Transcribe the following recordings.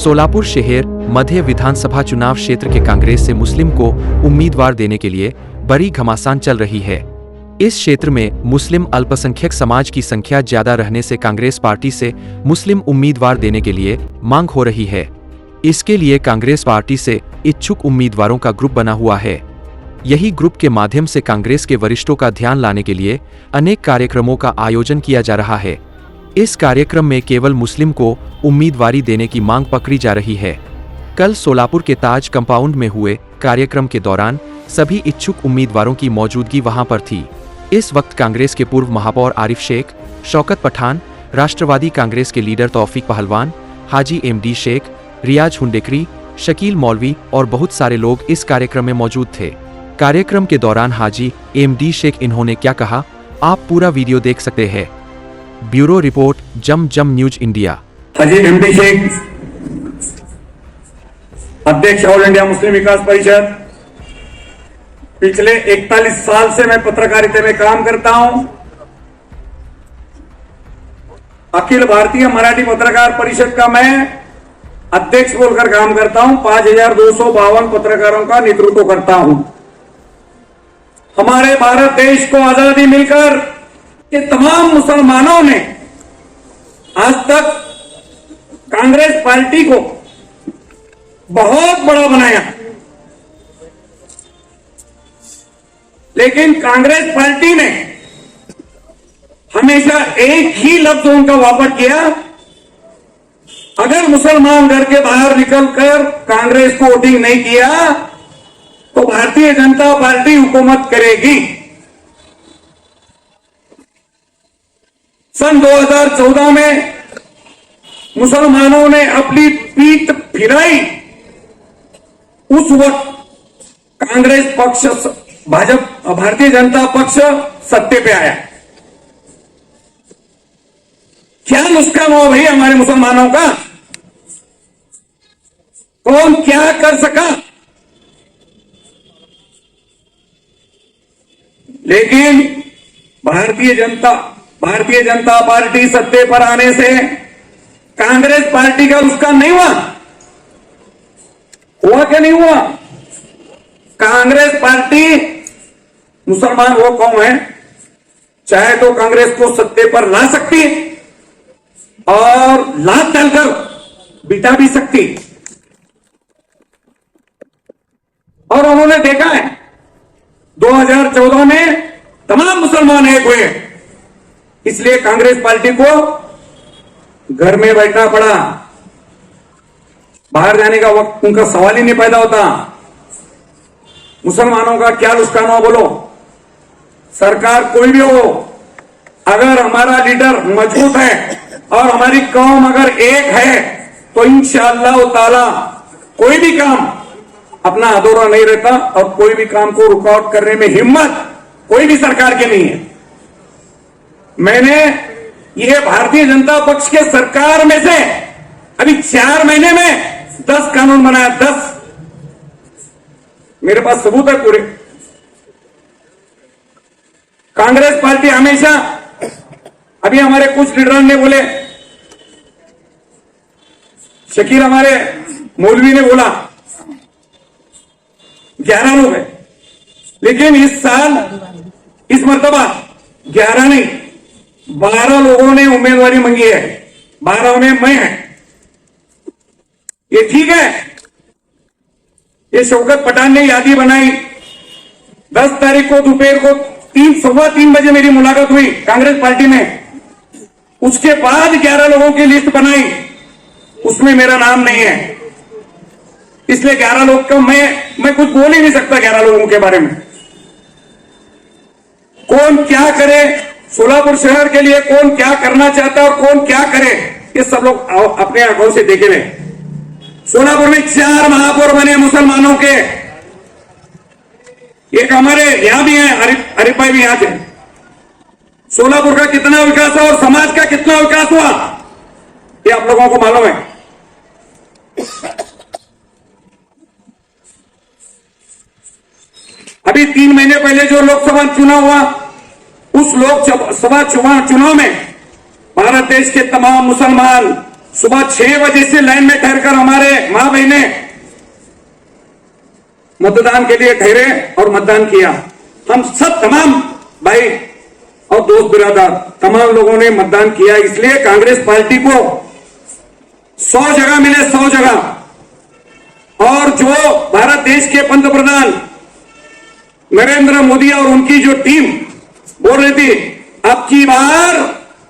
सोलापुर शहर मध्य विधानसभा चुनाव क्षेत्र के कांग्रेस से मुस्लिम को उम्मीदवार देने के लिए बड़ी घमासान चल रही है। इस क्षेत्र में मुस्लिम अल्पसंख्यक समाज की संख्या ज्यादा रहने से कांग्रेस पार्टी से मुस्लिम उम्मीदवार देने के लिए मांग हो रही है। इसके लिए कांग्रेस पार्टी से इच्छुक उम्मीदवारों का ग्रुप बना हुआ है। यही ग्रुप के माध्यम से कांग्रेस के वरिष्ठों का ध्यान लाने के लिए अनेक कार्यक्रमों का आयोजन किया जा रहा है। इस कार्यक्रम में केवल मुस्लिम को उम्मीदवारी देने की मांग पकड़ी जा रही है। कल सोलापुर के ताज कंपाउंड में हुए कार्यक्रम के दौरान सभी इच्छुक उम्मीदवारों की मौजूदगी वहां पर थी। इस वक्त कांग्रेस के पूर्व महापौर आरिफ शेख, शौकत पठान, राष्ट्रवादी कांग्रेस के लीडर तौफीक पहलवान, हाजी एमडी शेख, रियाज हुंडेकरी, शकील मौलवी और बहुत सारे लोग इस कार्यक्रम में मौजूद थे। कार्यक्रम के दौरान हाजी एमडी शेख इन्होंने क्या कहा, आप पूरा वीडियो देख सकते हैं। ब्यूरो रिपोर्ट, जम न्यूज इंडिया। हाजी एमडी शेख, अध्यक्ष ऑल इंडिया मुस्लिम विकास परिषद। पिछले 41 साल से मैं पत्रकारिता में काम करता हूं। अखिल भारतीय मराठी पत्रकार परिषद का मैं अध्यक्ष बोलकर काम करता हूं। 5252 पत्रकारों का नेतृत्व करता हूं। हमारे भारत देश को आजादी मिलकर के तमाम मुसलमानों ने आज तक कांग्रेस पार्टी को बहुत बड़ा बनाया, लेकिन कांग्रेस पार्टी ने हमेशा एक ही लफ्ज उनका वापर किया, अगर मुसलमान घर के बाहर निकलकर कांग्रेस को वोटिंग नहीं किया तो भारतीय जनता पार्टी हुकूमत करेगी। सन 2014 में मुसलमानों ने अपनी पीठ फिराई। उस वक्त कांग्रेस पक्ष, भारतीय जनता पक्ष सत्ते पे आया। क्या नुस्खा हुआ भाई हमारे मुसलमानों का? कौन क्या कर सका? लेकिन भारतीय जनता पार्टी सत्ते पर आने से कांग्रेस पार्टी का नुकसान नहीं हुआ क्या नहीं हुआ? कांग्रेस पार्टी, मुसलमान वो कौम है, चाहे तो कांग्रेस को सत्ते पर ला सकती और लात डालकर बिता भी सकती। और उन्होंने देखा है 2014 में तमाम मुसलमान एक हुए, इसलिए कांग्रेस पार्टी को घर में बैठना पड़ा। बाहर जाने का वक्त उनका सवाल ही नहीं पैदा होता। मुसलमानों का क्या नुकसान हो बोलो? सरकार कोई भी हो, अगर हमारा लीडर मजबूत है और हमारी कौम अगर एक है तो इंशाअल्लाह ताला कोई भी काम अपना अधूरा नहीं रहता और कोई भी काम को रुकावट करने में हिम्मत कोई भी सरकार की नहीं है। मैंने ये भारतीय जनता पक्ष के सरकार में से अभी 4 महीने में 10 कानून बनाया, 10। मेरे पास सबूत है पूरे। कांग्रेस पार्टी हमेशा, अभी हमारे कुछ लीडर ने बोले, शकील हमारे मौलवी ने बोला 11 लोग हैं, लेकिन इस साल इस मर्तबा 11 नहीं 12 लोगों ने उम्मीदवारी मांगी है। 12 में मैं है। ये ठीक है? ये शौकत पठान ने यादी बनाई। 10 तारीख को दोपहर को 3:15 बजे मेरी मुलाकात हुई कांग्रेस पार्टी में। उसके बाद 11 लोगों की लिस्ट बनाई, उसमें मेरा नाम नहीं है। इसलिए 11 लोग का मैं कुछ बोल ही नहीं सकता 11 लोगों के बारे में। कौन क्या करे, सोलापुर शहर के लिए कौन क्या करना चाहता है और कौन क्या करे, ये सब लोग अपने आंखों से देखे हुए। सोलापुर में 4 महापौर बने मुसलमानों के। एक हमारे यहां भी है, हरीफ भाई भी यहां थे। सोलापुर का कितना विकास हुआ और समाज का कितना विकास हुआ, ये आप लोगों को मालूम है। अभी 3 महीने पहले जो लोकसभा चुनाव हुआ, उस लोकसभा चुनाव में भारत देश के तमाम मुसलमान सुबह 6 बजे से लाइन में ठहरकर हमारे मां बहने मतदान के लिए ठहरे और मतदान किया। हम सब तमाम भाई और दोस्त बिरादर तमाम लोगों ने मतदान किया। इसलिए कांग्रेस पार्टी को 100 जगह मिले, 100 जगह। और जो भारत देश के पंतप्रधान नरेंद्र मोदी और उनकी जो टीम बोल रही थी अब की बार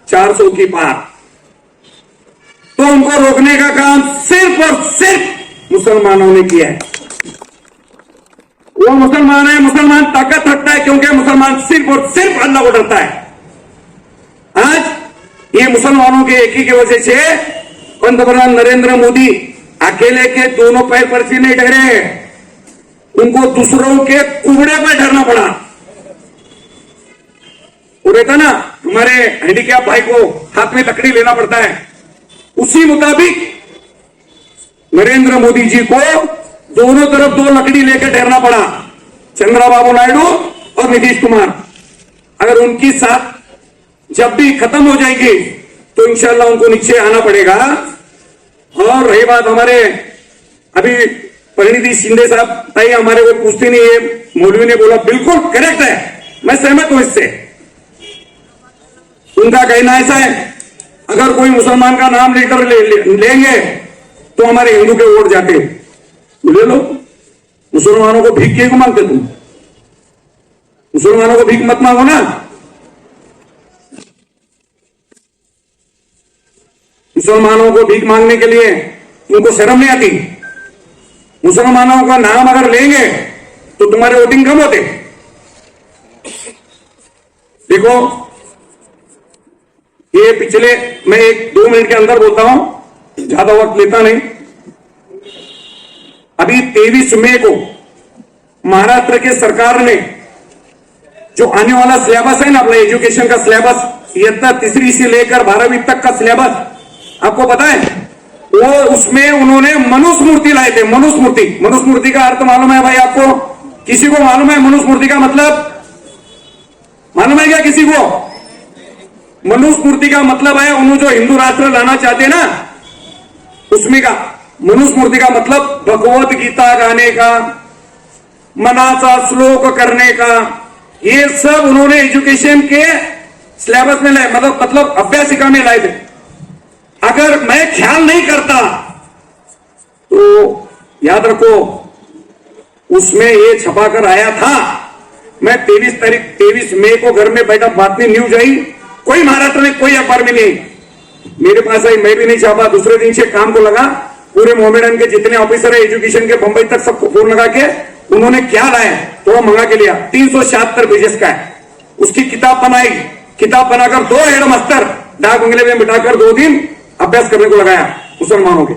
400 की पार, तो उनको रोकने का काम सिर्फ और सिर्फ मुसलमानों ने किया है। वो मुसलमान है, मुसलमान ताकत रखता है क्योंकि मुसलमान सिर्फ और सिर्फ अल्लाह को डरता है। आज ये मुसलमानों के एक ही की वजह से पंतप्रधान नरेंद्र मोदी अकेले के दोनों पैर पर से नहीं ठहरे, उनको दूसरों के कुबड़े पर ठहरना पड़ा। वो रहता ना हमारे हैंडीकैप भाई को हाथ में लकड़ी लेना पड़ता है, उसी मुताबिक नरेंद्र मोदी जी को दोनों तरफ 2 लकड़ी लेकर ठहरना पड़ा, चंद्रबाबू नायडू और नीतीश कुमार। अगर उनकी साथ जब भी खत्म हो जाएगी तो इंशाल्लाह उनको नीचे आना पड़ेगा। और रही बात हमारे अभी परिणीति शिंदे साहब ताई हमारे को पूछते नहीं, ये मौलवी ने बोला बिल्कुल करेक्ट है, मैं सहमत हूं इससे। उनका कहना ऐसा है अगर कोई मुसलमान का नाम लेकर लेंगे तो हमारे हिंदू के वोट जाते। ले लो, मुसलमानों को भीख क्यों मांगते तुम? मुसलमानों को भीख मत मांगो ना। मुसलमानों को भीख मांगने के लिए उनको शर्म नहीं आती? मुसलमानों का नाम अगर लेंगे तो तुम्हारे वोटिंग कम होते। देखो ये पिछले, मैं 1-2 मिनट के अंदर बोलता हूं, ज्यादा वक्त लेता नहीं। अभी 23 मई को महाराष्ट्र के सरकार ने जो आने वाला सिलेबस है ना अपना एजुकेशन का सिलेबस, इयत्ता 3री से लेकर 12वीं तक का सिलेबस, आपको पता है वो उसमें उन्होंने मनुस्मृति लाए थे। मनुस्मृति, मनुस्मृति का अर्थ मालूम है भाई आपको? किसी को मालूम है मनुस्मृति का मतलब? मालूम है क्या किसी को? मनुस्मृति का मतलब है उन्होंने जो हिंदू राष्ट्र लाना चाहते ना, उसमें का मनुस्मृति का मतलब भगवत गीता गाने का, मनाचा श्लोक करने का, ये सब उन्होंने एजुकेशन के सिलेबस में लाए, मतलब अभ्यासिका में लाए थे। अगर मैं ख्याल नहीं करता तो याद रखो उसमें ये छपाकर आया था। मैं 23 मई को घर में बैठा, बात में न्यूज आई, कोई महाराष्ट्र में कोई अखबार में नहीं, मेरे पास आई, मैं भी नहीं छापा। दूसरे दिन से काम को लगा, पूरे मोहम्मदन के जितने ऑफिसर है एजुकेशन के बंबई तक सबको फोन लगा के उन्होंने क्या लाया तो वो मंगा के लिया। 376 पेजेस का है, उसकी किताब बनाई। किताब बनाकर 2 हेड मास्टर डाक बंगले में बिठाकर 2 दिन अभ्यास करने को लगाया मुसलमानों के।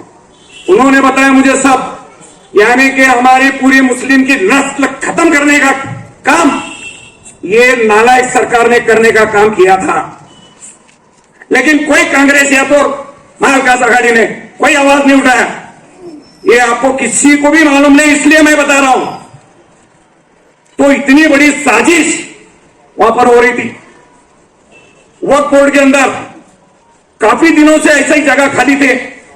उन्होंने बताया मुझे सब, यानी कि हमारी पूरी मुस्लिम की नस्ल खत्म करने का काम ये नालायक सरकार ने करने का काम किया था। लेकिन कोई कांग्रेस या तो महाविकास आघाड़ी ने कोई आवाज नहीं उठाया। ये आपको किसी को भी मालूम नहीं, इसलिए मैं बता रहा हूं। तो इतनी बड़ी साजिश वहां पर हो रही थी। वक्फ बोर्ड के अंदर काफी दिनों से ऐसा ही जगह खाली थे,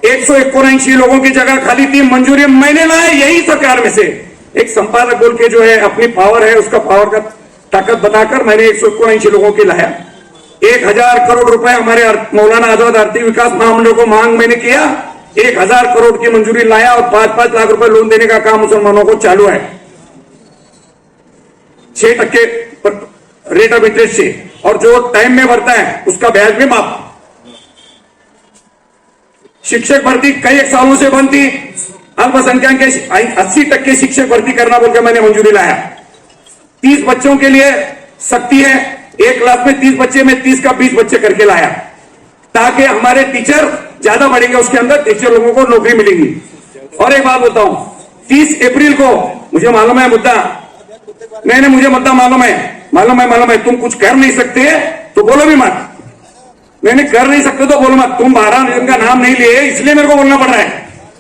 179 लोगों की जगह खाली थी, मंजूरी मैंने लाया यही सरकार में से। एक संपादक बोल के जो है अपनी पावर है, उसका पावर का ताकत बताकर मैंने 179 लोगों के लाया। 1000 करोड़ रुपए हमारे मौलाना आजाद आर्थिक विकास महामंडल को मांग मैंने किया, 1000 करोड़ की मंजूरी लाया और 5-5 लाख रुपए लोन देने का काम मुसलमानों को चालू है 6% रेट ऑफ इंटरेस्ट से, और जो टाइम में भरता है उसका ब्याज भी माफ। शिक्षक भर्ती कई एक सालों से बंद थी, अल्पसंख्यक के 80% शिक्षक भर्ती करना बोलकर मैंने मंजूरी लाया। 30 बच्चों के लिए सख्ती है, एक क्लास में 30 बच्चे में 30 का 20 बच्चे करके लाया, ताकि हमारे टीचर ज्यादा बढ़ेंगे, उसके अंदर टीचर लोगों को नौकरी मिलेगी। और एक बात बताऊं, 30 अप्रैल को मुझे मालूम है मुद्दा, नहीं मुझे मुद्दा मालूम है, तुम कुछ कर नहीं सकते तो बोलो भी मत, मैंने कर नहीं सकते तो बोलो मत। तुम 12 नाम का नाम नहीं लिए इसलिए मेरे को बोलना पड़ रहा है,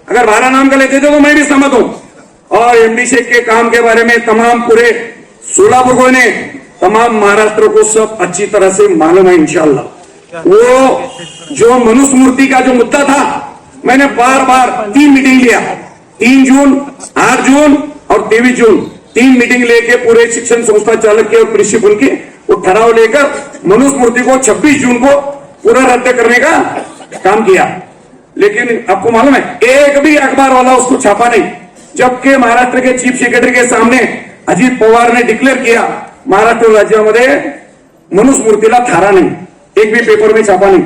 अगर 12 नाम का लेते थे तो मैं भी सहमत हूं। और एमडी शेख के काम के बारे में तमाम पूरे सोलापुर को ने तमाम महाराष्ट्र को सब अच्छी तरह से मालूम है इंशाअल्लाह। वो जो मनुस्मृति का जो मुद्दा था मैंने बार बार 3 मीटिंग लिया, 3 जून, 8 जून और 23 जून, 3 मीटिंग लेके पूरे शिक्षण संस्था चालक के और प्रिंसिपल की वो ठहराव लेकर मनुस्मृति को 26 जून को पूरा रद्द करने का काम किया। लेकिन आपको मालूम है, एक भी अखबार वाला उसको छापा नहीं, जबकि महाराष्ट्र के चीफ सेक्रेटरी के सामने अजित पवार ने डिक्लेअर किया महाराष्ट्र राज्यामध्ये मनुस्मृतीला थारा नहीं, एक भी पेपर में छापा नहीं।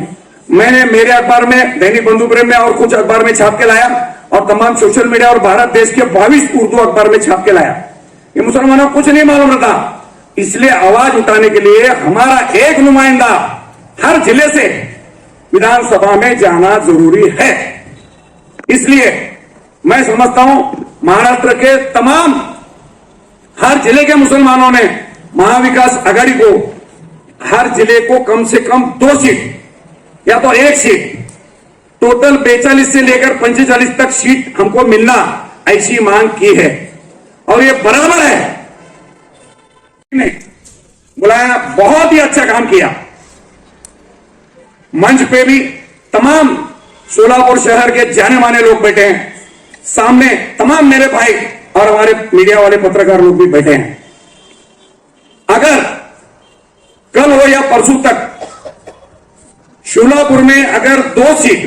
मैंने मेरे अखबार में, दैनिक बंधु प्रेम में और कुछ अखबार में छाप के लाया और तमाम सोशल मीडिया और भारत देश के 22 उर्दू अखबार में छाप के लाया। ये मुसलमानों को कुछ नहीं मालूम रहता, इसलिए आवाज उठाने के लिए हमारा एक नुमाइंदा हर जिले से विधानसभा में जाना जरूरी है। इसलिए मैं समझता हूं महाराष्ट्र के तमाम हर जिले के मुसलमानों ने महाविकास आघाड़ी को हर जिले को कम से कम 2 सीट या तो 1 सीट, टोटल 42 से लेकर 45 तक सीट हमको मिलना, ऐसी मांग की है और ये बराबर है। बुलाया, बहुत ही अच्छा काम किया। मंच पे भी तमाम सोलापुर शहर के जाने माने लोग बैठे हैं, सामने तमाम मेरे भाई और हमारे मीडिया वाले पत्रकार लोग भी बैठे हैं। अगर कल हो या परसों तक सोलापुर में अगर 2 सीट,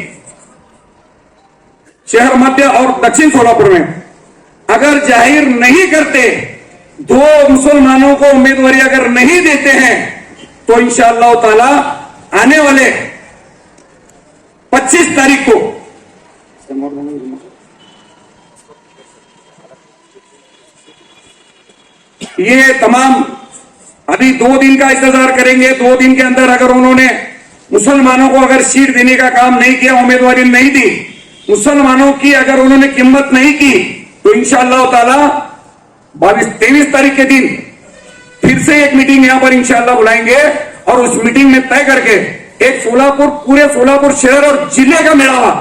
शहर मध्य और दक्षिण सोलापुर में अगर जाहिर नहीं करते, 2 मुसलमानों को उम्मीदवारी अगर नहीं देते हैं, तो इंशाअल्लाह ताला आने वाले 25 तारीख को ये तमाम अभी 2 दिन का इंतजार करेंगे। 2 दिन के अंदर अगर उन्होंने मुसलमानों को अगर सीट देने का काम नहीं किया, उम्मीदवारी नहीं दी, मुसलमानों की अगर उन्होंने कीमत नहीं की, तो इंशाअल्लाह ताला 22-23 तारीख के दिन फिर से एक मीटिंग यहां पर इंशाअल्लाह बुलाएंगे और उस मीटिंग में तय करके एक सोलापुर, पूरे सोलापुर शहर और जिले का मेळावा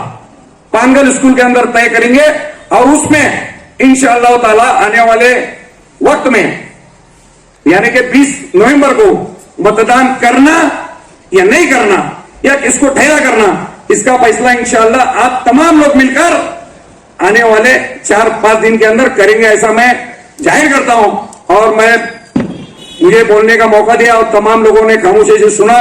पानगल स्कूल के अंदर तय करेंगे और उसमें इंशाअल्लाह ताला आने वाले वक्त में यानी कि 20 नवंबर को मतदान करना या नहीं करना या किसको ठहरा करना, इसका फैसला इंशाअल्लाह आप तमाम लोग मिलकर आने वाले 4-5 दिन के अंदर करेंगे, ऐसा मैं जाहिर करता हूं। और मुझे बोलने का मौका दिया और तमाम लोगों ने खामोशी से सुना।